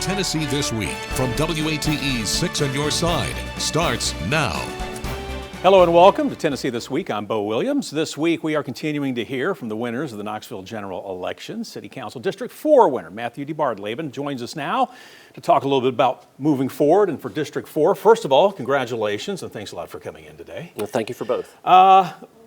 Tennessee This Week from WATE's 6 on Your Side starts now. Hello and welcome to Tennessee This Week. I'm Bo Williams. This week we are continuing to hear from the winners of the Knoxville general election. City Council District 4 winner Matthew DeBardelaben joins us now to talk a little bit about moving forward and for District 4. First of all, congratulations and thanks a lot for coming in today. Well, thank you for both.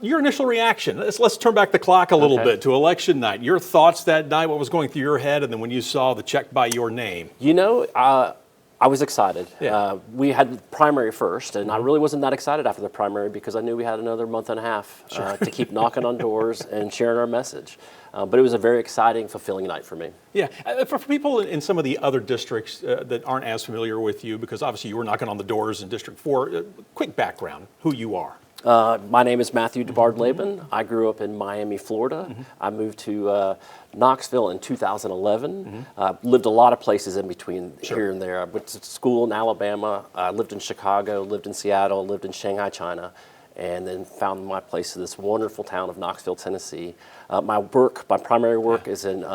Your initial reaction, let's turn back the clock a little bit to election night. Your thoughts that night, what was going through your head, and then when you saw the check by your name. You know, I was excited. Yeah. We had the primary first, and I really wasn't that excited after the primary because I knew we had another month and a half to keep knocking on doors and sharing our message. But it was a very exciting, fulfilling night for me. Yeah, for people in some of the other districts that aren't as familiar with you, because obviously you were knocking on the doors in District 4, quick background, who you are. My name is Matthew DeBardelaben. I grew up in Miami, Florida. I moved to Knoxville in 2011. Lived a lot of places in between here and there. I went to school in Alabama. I lived in Chicago, lived in Seattle, lived in Shanghai, China, and then found my place in this wonderful town of Knoxville, Tennessee. My primary work is in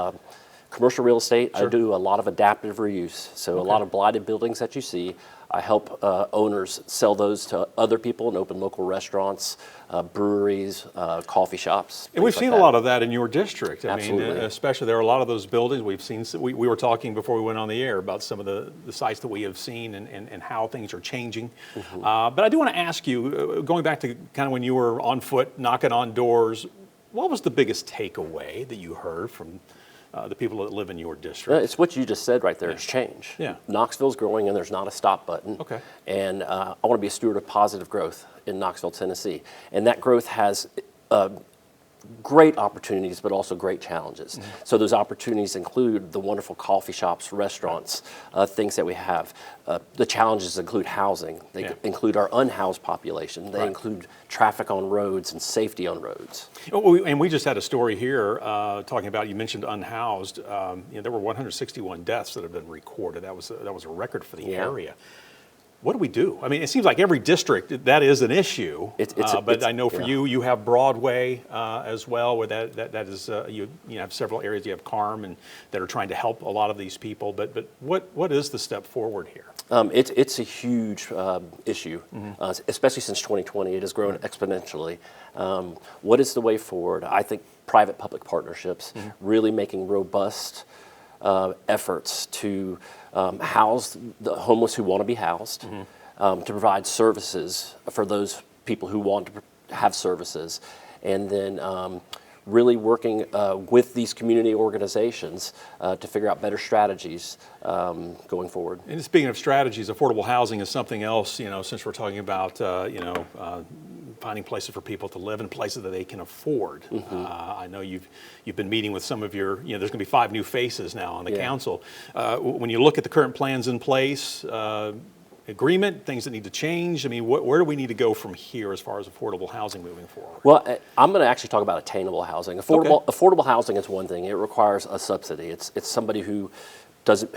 commercial real estate. I do a lot of adaptive reuse, so a lot of blighted buildings that you see. I help owners sell those to other people and open local restaurants, breweries, coffee shops. And we've seen a lot of that in your district. Absolutely. I mean, especially there are a lot of those buildings we've seen. We were talking before we went on the air about some of the sites that we have seen and how things are changing. But I do want to ask you, going back to kind of when you were on foot, knocking on doors, what was the biggest takeaway that you heard from the people that live in your district? It's what you just said right there. It's change. Yeah. Knoxville's growing and there's not a stop button. Okay. And I want to be a steward of positive growth in Knoxville, Tennessee. And that growth has great opportunities, but also great challenges. So those opportunities include the wonderful coffee shops, restaurants, things that we have. The challenges include housing. They include our unhoused population. They include traffic on roads and safety on roads. And we just had a story here talking about, you mentioned unhoused. There were 161 deaths that have been recorded. That was a record for the area. What do we do? I mean, it seems like every district, that is an issue. But I know for you have Broadway as well, where that is, you have several areas. You have Carm and that are trying to help a lot of these people. But what is the step forward here? It's a huge issue, especially since 2020. It has grown exponentially. What is the way forward? I think private-public partnerships, really making robust efforts to house the homeless who want to be housed, to provide services for those people who want to have services, and then really working with these community organizations to figure out better strategies going forward. And speaking of strategies, affordable housing is something else, since we're talking about, finding places for people to live and places that they can afford. I know you've been meeting with some of your, there's going to be 5 new faces now on the council. When you look at the current plans in place, agreement, things that need to change, I mean, where do we need to go from here as far as affordable housing moving forward? Well, I'm going to actually talk about attainable housing. Affordable housing is one thing. It requires a subsidy. It's somebody who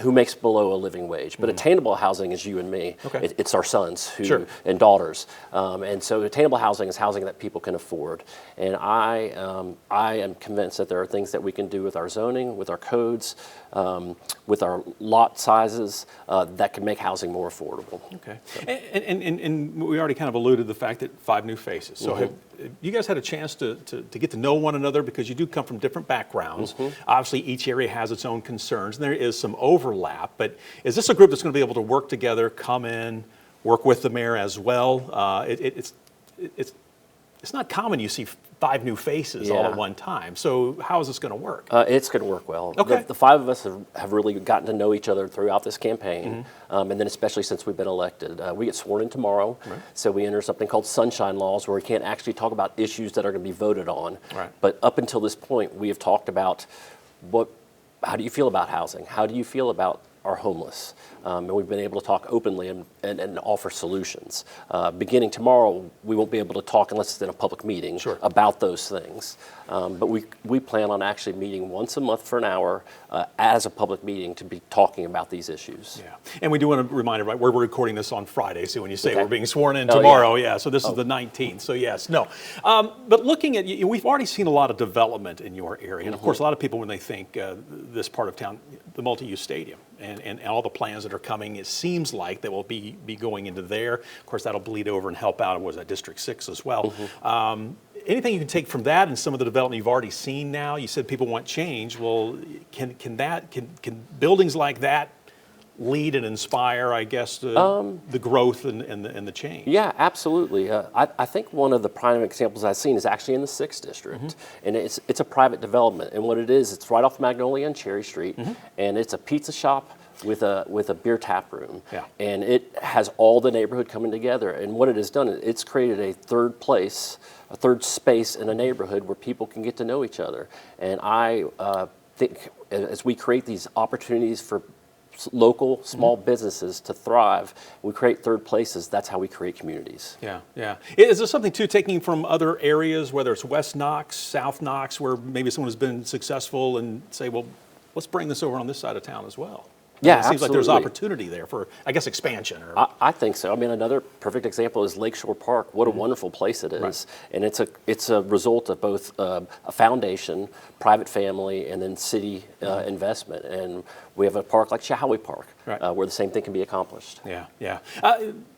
makes below a living wage. But attainable housing is you and me. It's our sons and daughters. And so attainable housing is housing that people can afford. And I am convinced that there are things that we can do with our zoning, with our codes, with our lot sizes that can make housing more affordable. Okay. So. And we already kind of alluded to the fact that 5 new faces. So have you guys had a chance to get to know one another, because you do come from different backgrounds. Obviously, each area has its own concerns, and there is some overlap. But is this a group that's going to be able to work together, come in, work with the mayor as well? It's not common you see 5 new faces all at one time. So how is this going to work? It's going to work well. Okay. The 5 of us have really gotten to know each other throughout this campaign, and then especially since we've been elected. We get sworn in tomorrow, so we enter something called sunshine laws, where we can't actually talk about issues that are going to be voted on. But up until this point, we have talked about how do you feel about housing? How do you feel about are homeless? And we've been able to talk openly and offer solutions. Beginning tomorrow, we won't be able to talk unless it's in a public meeting about those things. But we plan on actually meeting once a month for an hour as a public meeting to be talking about these issues. Yeah, and we do want to remind everybody, we're recording this on Friday, so when you say we're being sworn in tomorrow, so this is the 19th, so yes, no. But looking at, we've already seen a lot of development in your area, and of course a lot of people when they think this part of town, the multi-use stadium and all the plans that are coming. It seems like they will be going into there. Of course, that'll bleed over and help out, was that District 6 as well. Anything you can take from that and some of the development you've already seen now? You said people want change. Well, can buildings like that lead and inspire, I guess, the growth and the change? Yeah, absolutely. I think one of the prime examples I've seen is actually in the 6th District. And it's a private development. And what it is, it's right off Magnolia and Cherry Street. And it's a pizza shop with a beer tap room. Yeah. And it has all the neighborhood coming together. And what it has done, it's created a third space in a neighborhood where people can get to know each other. And I think as we create these opportunities for local small businesses to thrive, we create third places. That's how we create communities. Yeah. Is there something too taking from other areas, whether it's West Knox, South Knox, where maybe someone has been successful and say, well, let's bring this over on this side of town as well? Yeah, it seems like there's absolutely. opportunity there for, I guess, expansion. Or I think so. I mean, another perfect example is Lakeshore Park. What a wonderful place it is. Right. And it's a result of both a foundation, private family, and then city investment. And we have a park like Shahowie Park, Right. where the same thing can be accomplished. Yeah.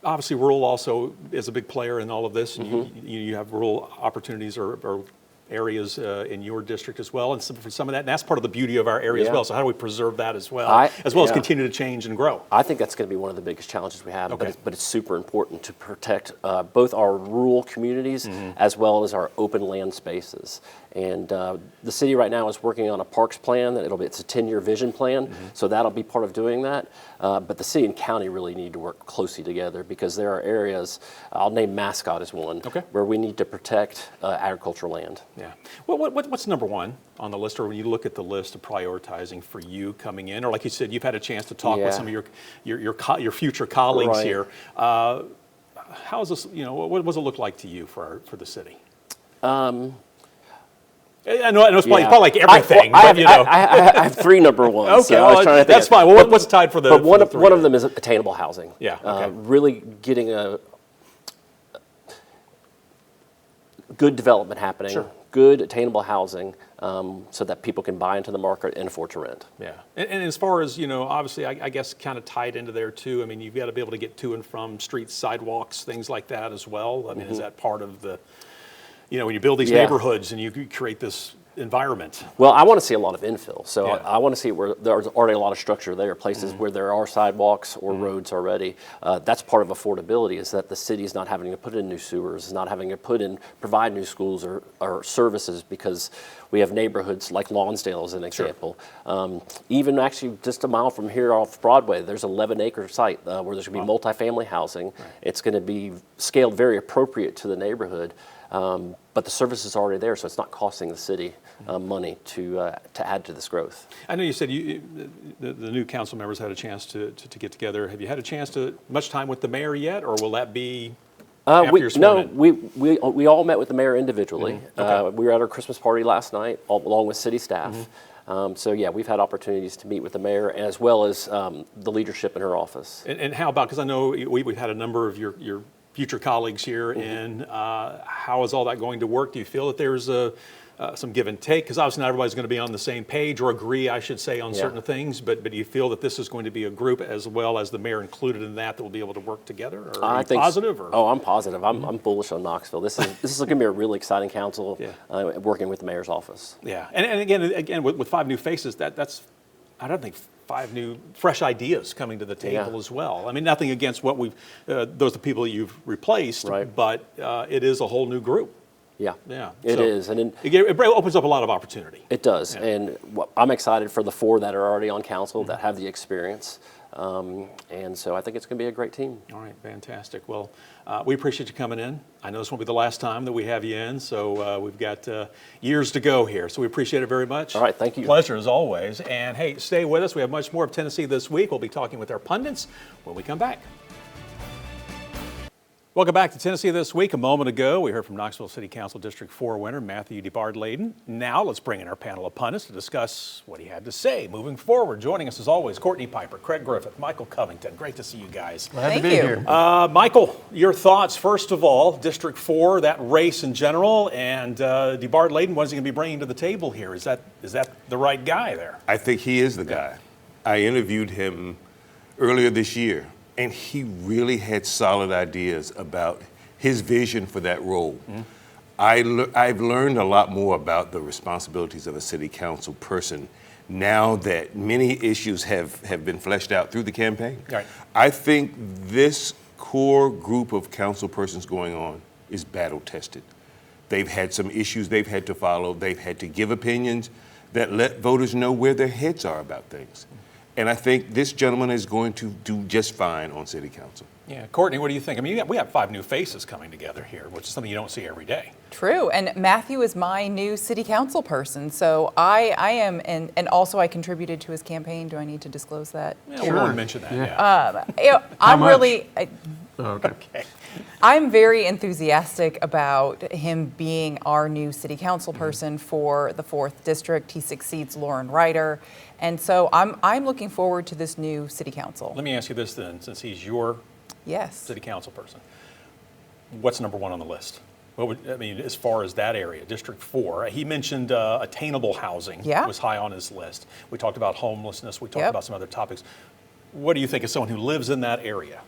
Obviously, rural also is a big player in all of this. And you have rural opportunities or areas in your district as well, and for some of that, and that's part of the beauty of our area as well. So how do we preserve that as well, as continue to change and grow? I think that's going to be one of the biggest challenges we have, Okay. but it's super important to protect both our rural communities as well as our open land spaces. And the city right now is working on a parks plan. It's a 10-year vision plan, so that'll be part of doing that. But the city and county really need to work closely together because there are areas, I'll name Mascot as one, where we need to protect agricultural land. Yeah. What's number one on the list, or when you look at the list of prioritizing for you coming in, or like you said, you've had a chance to talk with some of your future colleagues here. How is this? What does it look like to you for the city? I know it's probably like everything. I have three number ones. Okay, so that's fine. Well, what's tied for the? But one of them is attainable housing. Yeah. Okay. Really getting a good development happening. Sure. Good attainable housing, so that people can buy into the market and afford to rent. Yeah, and as far as obviously, I guess kind of tied into there too. I mean, you've got to be able to get to and from streets, sidewalks, things like that as well. I mean, is that part of the? When you build these neighborhoods and you create this environment. Well, I want to see a lot of infill. So I want to see where there's already a lot of structure there, places where there are sidewalks or roads already. That's part of affordability, is that the city is not having to put in new sewers, is not having to provide new schools or services, because we have neighborhoods like Lonsdale as an example. Sure. Even actually just a mile from here off Broadway, there's an 11-acre site where there's going to be multifamily housing. Right. It's going to be scaled very appropriate to the neighborhood. But the service is already there, so it's not costing the city money to add to this growth. I know you said the new council members had a chance to get together. Have you had a chance to much time with the mayor yet, or will that be after you're sworn in? We all met with the mayor individually. Okay. We were at our Christmas party last night, along with city staff. So we've had opportunities to meet with the mayor as well as the leadership in her office. And how about, because I know we've had a number of your future colleagues here, and how is all that going to work? Do you feel that there's some give and take? Because obviously not everybody's going to be on the same page, or agree, I should say, on certain things, but do you feel that this is going to be a group, as well as the mayor included in that will be able to work together? Or are you positive? Oh, I'm positive. I'm bullish on Knoxville. This is going to be a really exciting council, working with the mayor's office. Yeah, and again with 5 new faces, that's, I don't think, 5 new, fresh ideas coming to the table as well. I mean, nothing against what those are the people you've replaced, but it is a whole new group. Yeah. It is, and it opens up a lot of opportunity. It does, and I'm excited for the 4 that are already on council that have the experience. And so I think it's going to be a great team. All right, fantastic. Well, we appreciate you coming in. I know this won't be the last time that we have you in, so we've got years to go here. So we appreciate it very much. All right, thank you. Pleasure as always. And hey, stay with us. We have much more of Tennessee This Week. We'll be talking with our pundits when we come back. Welcome back to Tennessee This Week. A moment ago, we heard from Knoxville City Council District 4 winner Matthew DeBardelaben. Now let's bring in our panel of pundits to discuss what he had to say moving forward. Joining us as always, Courtney Piper, Craig Griffith, Michael Covington. Great to see you guys. Glad to be here. Michael, your thoughts first of all, District 4, that race in general, and DeBardelaben, what is he going to be bringing to the table here? Is that the right guy there? I think he is the guy. I interviewed him earlier this year, and he really had solid ideas about his vision for that role. I've learned a lot more about the responsibilities of a city council person now that many issues have been fleshed out through the campaign. Right. I think this core group of council persons going on is battle tested. They've had some issues they've had to follow. They've had to give opinions that let voters know where their heads are about things. And I think this gentleman is going to do just fine on city council. Yeah, Courtney, what do you think? I mean, we have 5 new faces coming together here, which is something you don't see every day. True, and Matthew is my new city council person, so I am, and also I contributed to his campaign. Do I need to disclose that? Yeah, we won't mention that. Yeah. I'm much? really, Okay. I'm very enthusiastic about him being our new city council person for the 4th District. He succeeds Lauren Ryder, and so I'm looking forward to this new city council. Let me ask you this then, since he's your Yes. city council person, what's number 1 on the list? What would, I mean, as far as that area, District 4, he mentioned attainable housing was high on his list. We talked about homelessness. We talked about some other topics. What do you think as someone who lives in that area?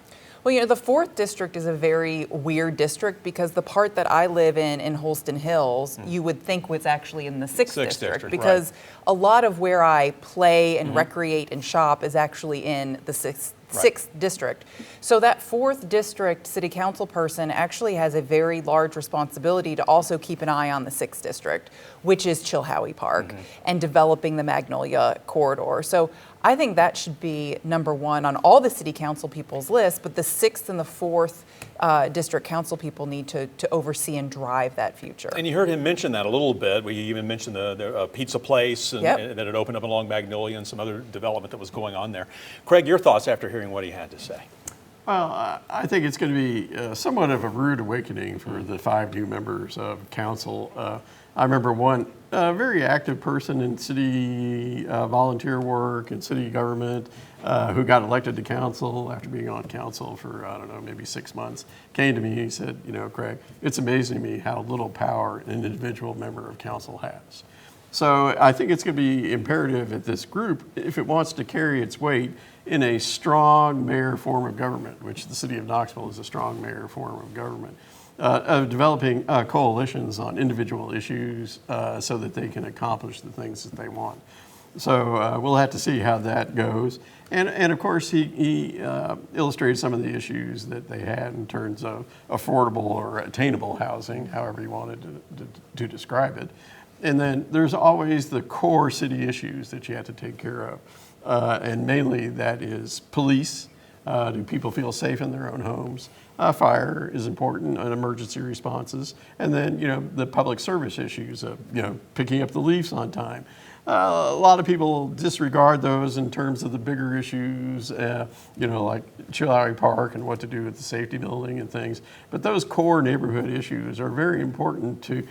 Well, you know, the 4th District is a very weird district because the part that I live in Holston Hills, you would think was actually in the 6th District because a lot of where I play and recreate and shop is actually in the 6th District. So that 4th District city council person actually has a very large responsibility to also keep an eye on the 6th District, which is Chilhowie Park, and developing the Magnolia Corridor. So I think that should be number 1 on all the city council people's list, but the 6th and the 4th district council people need to oversee and drive that future. And you heard him mention that a little bit. We even mentioned the pizza place and that it opened up along Magnolia and some other development that was going on there. Craig, your thoughts after hearing what he had to say? Well, I think it's going to be somewhat of a rude awakening for the 5 new members of council. I remember one very active person in city volunteer work and city government who got elected to council after being on council for, I don't know, maybe 6 months, came to me and he said, you know, Craig, it's amazing to me how little power an individual member of council has. So I think it's going to be imperative that this group, if it wants to carry its weight in a strong mayor form of government, which the city of Knoxville is a strong mayor form of government, developing coalitions on individual issues so that they can accomplish the things that they want. So we'll have to see how that goes. And of course, he illustrated some of the issues that they had in terms of affordable or attainable housing, however you wanted to describe it. And then there's always the core city issues that you have to take care of. And mainly that is police. Do people feel safe in their own homes? Fire is important, and emergency responses. And then, you know, the public service issues of, you know, picking up the leaves on time. A lot of people disregard those in terms of the bigger issues, you know, like Chilhowie Park and what to do with the safety building and things. But those core neighborhood issues are very important to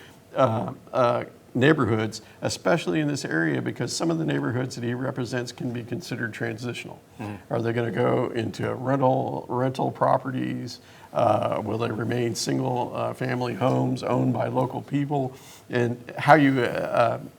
neighborhoods, especially in this area, because some of the neighborhoods that he represents can be considered transitional. Are they going to go into rental properties? Will they remain single family homes owned by local people? And how you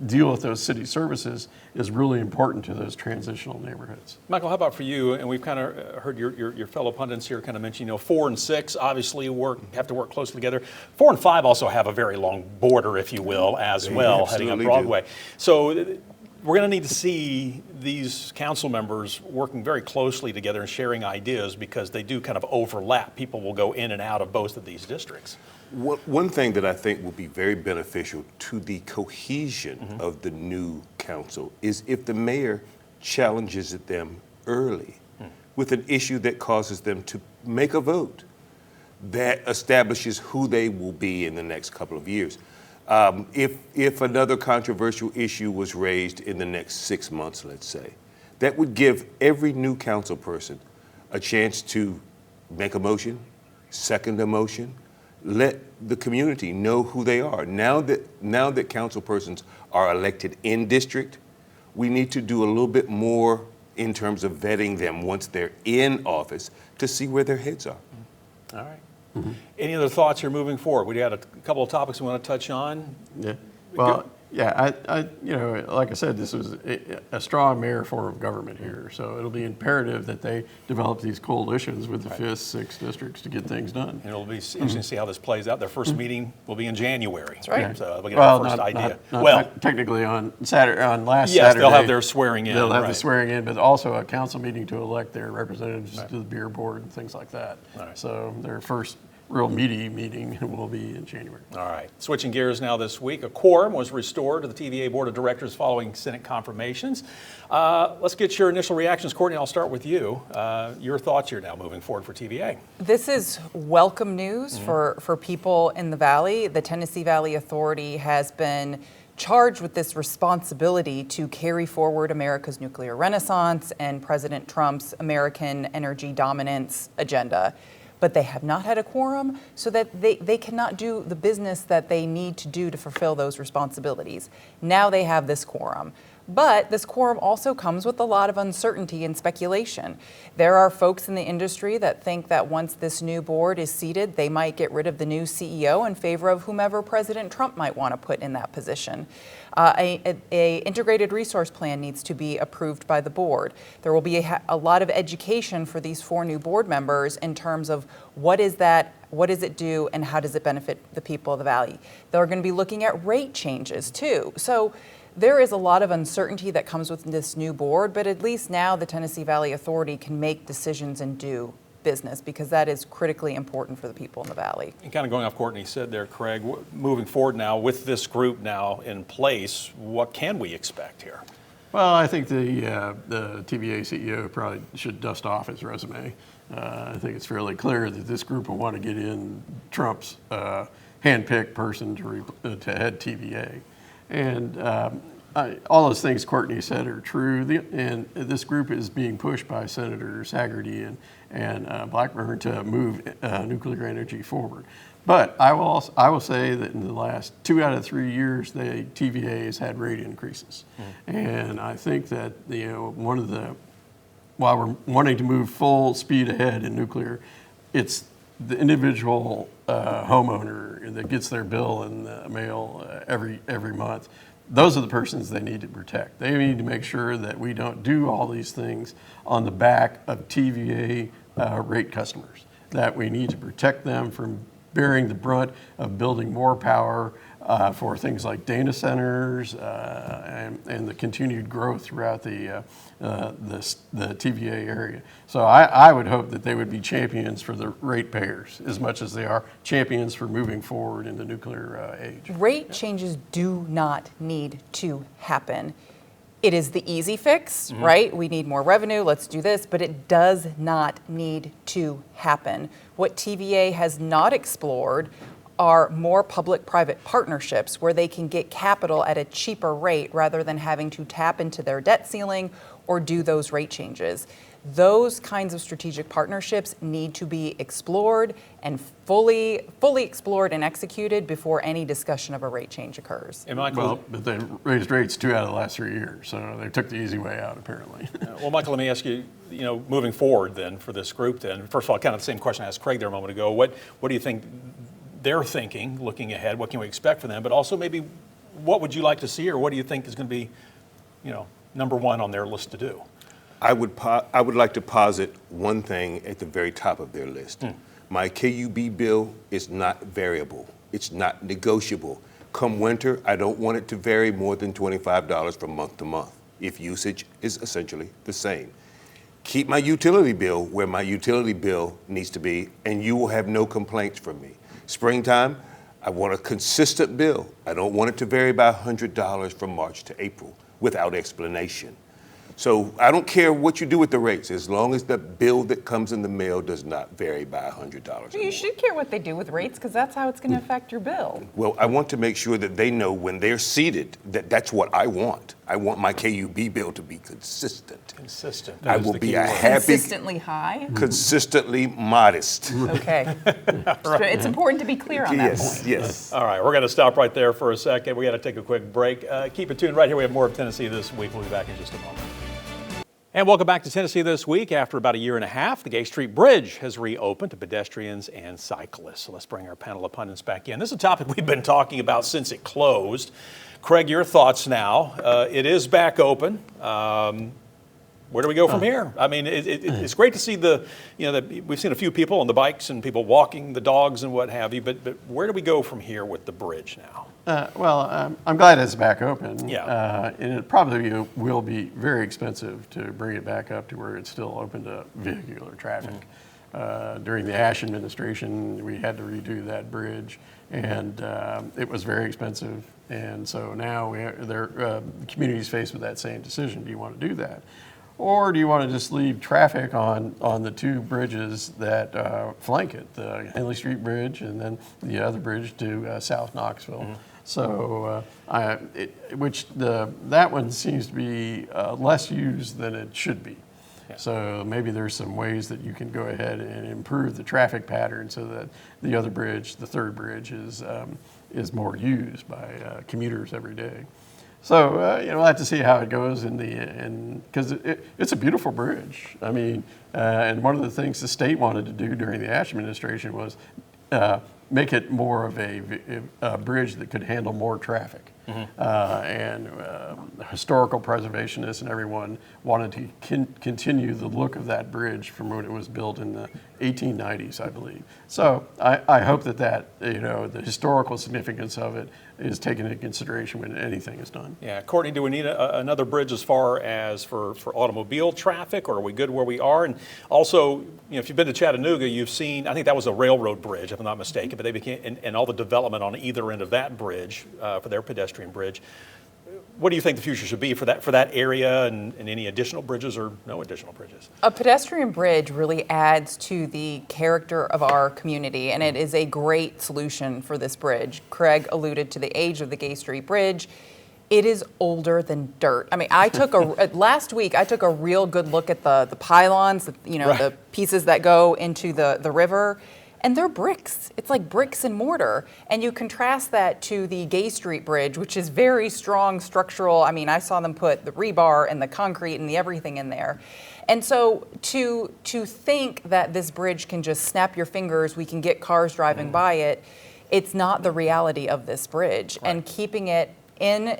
deal with those city services is really important to those transitional neighborhoods. Michael, how about for you? And we've kind of heard your fellow pundits here kind of mention, you know, 4 and 6 obviously have to work closely together. 4 and 5 also have a very long border, if you will, as well, heading up Broadway. So we're going to need to see these council members working very closely together and sharing ideas because they do kind of overlap. People will go in and out of both of these districts. One thing that I think will be very beneficial to the cohesion of the new council is if the mayor challenges them early with an issue that causes them to make a vote that establishes who they will be in the next couple of years. If another controversial issue was raised in the next 6 months, let's say, that would give every new council person a chance to make a motion, second a motion, let the community know who they are. Now that council persons are elected in district, we need to do a little bit more in terms of vetting them once they're in office to see where their heads are. All right. Any other thoughts here moving forward? We got a couple of topics we want to touch on. Yeah. Well, Yeah, like I said, this was a strong mayor form of government here, so it'll be imperative that they develop these coalitions with the 5th, 6th districts to get things done. And it'll be interesting to see how this plays out. Their first meeting will be in January. That's right. So we'll get our first idea. Not technically on Saturday, on last yes, Saturday. they'll have their swearing in. They'll have right. the swearing in, but also a council meeting to elect their representatives to the beer board and things like that. Right. So their first real meaty meeting will be in January. All right. Switching gears now this week, a quorum was restored to the TVA Board of Directors following Senate confirmations. Let's get your initial reactions. Courtney, I'll start with you. Your thoughts here now moving forward for TVA. This is welcome news for people in the Valley. The Tennessee Valley Authority has been charged with this responsibility to carry forward America's nuclear renaissance and President Trump's American energy dominance agenda. But they have not had a quorum, so that they cannot do the business that they need to do to fulfill those responsibilities. Now they have this quorum. But this quorum also comes with a lot of uncertainty and speculation. There are folks in the industry that think that once this new board is seated, they might get rid of the new CEO in favor of whomever President Trump might want to put in that position. A integrated resource plan needs to be approved by the board. There will be a lot of education for these 4 new board members in terms of what is that, what does it do, and how does it benefit the people of the Valley. They're going to be looking at rate changes too. So there is a lot of uncertainty that comes with this new board, but at least now the Tennessee Valley Authority can make decisions and do business, because that is critically important for the people in the Valley. And kind of going off Courtney said there, Craig, moving forward now with this group now in place, what can we expect here? Well, I think the TVA CEO probably should dust off his resume. I think it's fairly clear that this group will want to get in Trump's handpicked person to head TVA. And all those things Courtney said are true. And this group is being pushed by Senators Hagerty and Blackburn to move nuclear energy forward. But I will say that in the last 2 out of 3 years, the TVA has had rate increases. And I think that while we're wanting to move full speed ahead in nuclear, it's the individual homeowner that gets their bill in the mail every month. Those are the persons they need to protect. They need to make sure that we don't do all these things on the back of TVA rate customers, that we need to protect them from bearing the brunt of building more power for things like data centers and the continued growth throughout the TVA area. So I would hope that they would be champions for the ratepayers as much as they are champions for moving forward in the nuclear age. Rate changes do not need to happen. It is the easy fix, right? We need more revenue, let's do this, but it does not need to happen. What TVA has not explored are more public-private partnerships where they can get capital at a cheaper rate rather than having to tap into their debt ceiling or do those rate changes. Those kinds of strategic partnerships need to be explored and fully explored and executed before any discussion of a rate change occurs. And Michael, Well, but they raised rates 2 out of the last 3 years, so they took the easy way out, apparently. well, Michael, let me ask you, moving forward then for this group then, first of all, kind of the same question I asked Craig there a moment ago. What do you think they're thinking, looking ahead? What can we expect from them? But also maybe what would you like to see, or what do you think is going to be, number one on their list to do? I would like to posit one thing at the very top of their list. My KUB bill is not variable. It's not negotiable. Come winter, I don't want it to vary more than $25 from month to month if usage is essentially the same. Keep my utility bill where my utility bill needs to be, and you will have no complaints from me. Springtime, I want a consistent bill. I don't want it to vary by $100 from March to April without explanation. So I don't care what you do with the rates, as long as the bill that comes in the mail does not vary by $100. You should care what they do with rates, because that's how it's going to affect your bill. Well, I want to make sure that they know when they're seated that that's what I want. I want my KUB bill to be consistent. Consistent. I That is will the be key a word. happy, Consistently high? consistently modest. Okay. So it's important to be clear on that point. Yes. All right, we're going to stop right there for a second. We got to take a quick break. Keep it tuned right here. We have more of Tennessee This Week. We'll be back in just a moment. And welcome back to Tennessee This Week. After about a year and a half, the Gay Street Bridge has reopened to pedestrians and cyclists. So let's bring our panel of pundits back in. This is a topic we've been talking about since it closed. Craig, your thoughts now. It is back open. Where do we go from here? I mean, it's great to see we've seen a few people on the bikes and people walking the dogs and what have you, but where do we go from here with the bridge now? I'm glad it's back open. Yeah. And it probably will be very expensive to bring it back up to where it's still open to vehicular traffic. During the Ash administration, we had to redo that bridge, and it was very expensive. And so now the community's faced with that same decision. Do you want to do that? Or do you want to just leave traffic on the two bridges that flank it, the Henley Street Bridge and then the other bridge to South Knoxville? So, that one seems to be less used than it should be. Yeah. So maybe there's some ways that you can go ahead and improve the traffic pattern so that the other bridge, the third bridge, is more used by commuters every day. So we'll have to see how it goes because it's a beautiful bridge. I mean, and one of the things the state wanted to do during the Ash administration was make it more of a bridge that could handle more traffic. And historical preservationists and everyone wanted to continue the look of that bridge from when it was built in the 1890s, I believe. So I hope that the historical significance of it is taken into consideration when anything is done. Yeah, Courtney, do we need another bridge as far as for automobile traffic, or are we good where we are? And also, if you've been to Chattanooga, you've seen, I think that was a railroad bridge, if I'm not mistaken, but they became, and all the development on either end of that bridge for their pedestrian bridge. What do you think the future should be for that area, and any additional bridges or no additional bridges? A pedestrian bridge really adds to the character of our community, and it is a great solution for this bridge. Craig alluded to the age of the Gay Street Bridge. It is older than dirt. I mean, last week I took a real good look at the pylons, Right. the pieces that go into the river. And they're bricks. It's like bricks and mortar. And you contrast that to the Gay Street Bridge, which is very strong structural. I mean, I saw them put the rebar and the concrete and the everything in there. And so to think that this bridge can just snap your fingers, we can get cars driving by it, it's not the reality of this bridge. Right. And keeping it in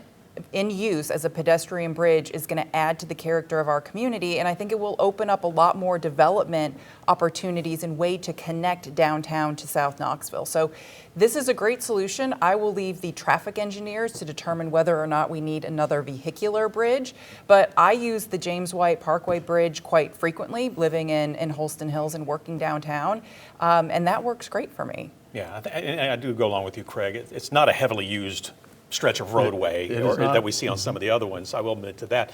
use as a pedestrian bridge is going to add to the character of our community, and I think it will open up a lot more development opportunities and way to connect downtown to South Knoxville. So this is a great solution. I will leave the traffic engineers to determine whether or not we need another vehicular bridge, but I use the James White Parkway Bridge quite frequently, living in Holston Hills and working downtown, and that works great for me. Yeah, and I do go along with you, Craig. It's not a heavily used stretch of roadway that we see on some of the other ones. I will admit to that.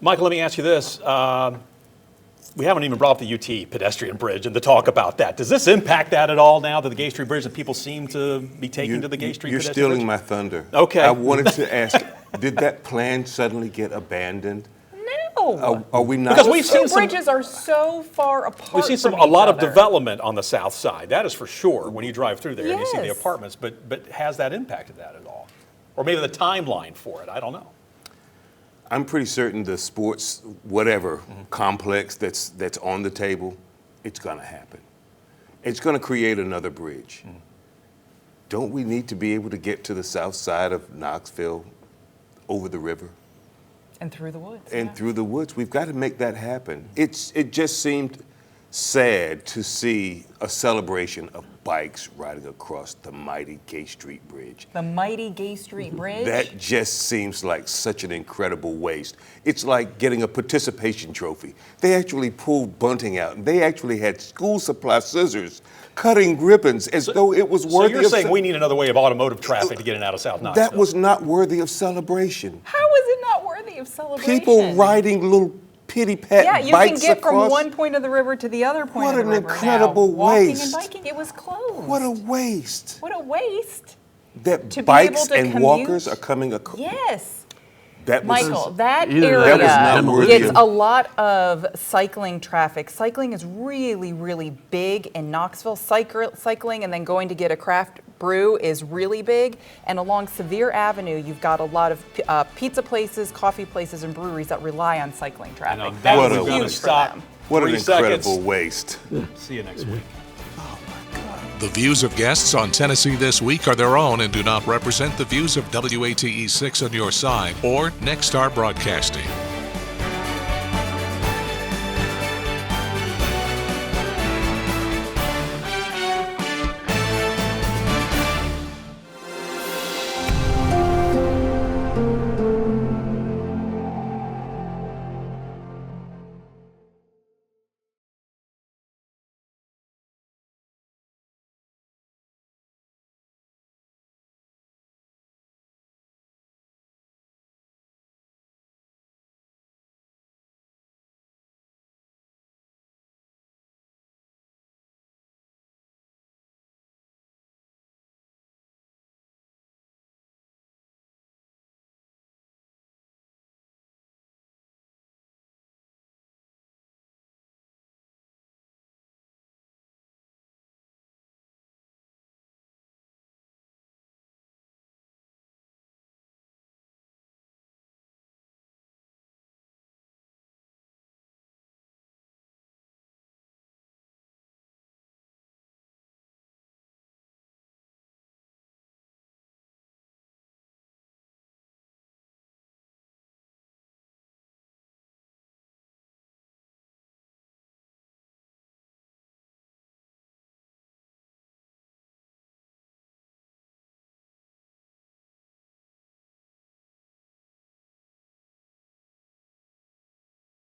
Michael, let me ask you this. We haven't even brought up the UT pedestrian bridge and the talk about that. Does this impact that at all now that the Gay Street Bridge and people seem to be taking to the Gay Street pedestrian bridge? You're stealing my thunder. Okay. I wanted to ask, did that plan suddenly get abandoned? No. Are we not? Because we've seen Two bridges are so far apart. We've seen from a lot each of other. development on the south side. That is for sure when you drive through there and you see the Yes. apartments. But has that impacted that at all? Or maybe the timeline for it? I don't know. I'm pretty certain the sports, whatever, complex that's on the table, it's going to happen. It's going to create another bridge. Don't we need to be able to get to the south side of Knoxville over the river? And through the woods. And yeah. through the woods. We've got to make that happen. It just seemed sad to see a celebration of bikes riding across the mighty Gay Street Bridge. The mighty Gay Street Bridge. That just seems like such an incredible waste. It's like getting a participation trophy. They actually pulled bunting out, and they actually had school supply scissors cutting ribbons as though it was worthy So you're of saying we need another way of automotive traffic to get in and out of South Knoxville? That was not worthy of celebration. How is it not worthy of celebration? People riding little pitty-pat Yeah, you bikes can get across. from one point of the river to the other point What of the an river incredible now. Walking waste. and biking, it was closed. What a waste. What a waste. That To be bikes able to and commute. walkers are coming across. Yes. That was, Michael, that Either area that was not worthy gets of- a lot of cycling traffic. Cycling is really, really big in Knoxville. Cycling and then going to get a craft brew is really big. And along Sevier Avenue, you've got a lot of pizza places, coffee places, and breweries that rely on cycling traffic. That That What is a- we're going to huge for stop. them. what an 3 incredible seconds. waste. See you next week. The views of guests on Tennessee This Week are their own and do not represent the views of WATE 6 on your side or Next Star Broadcasting.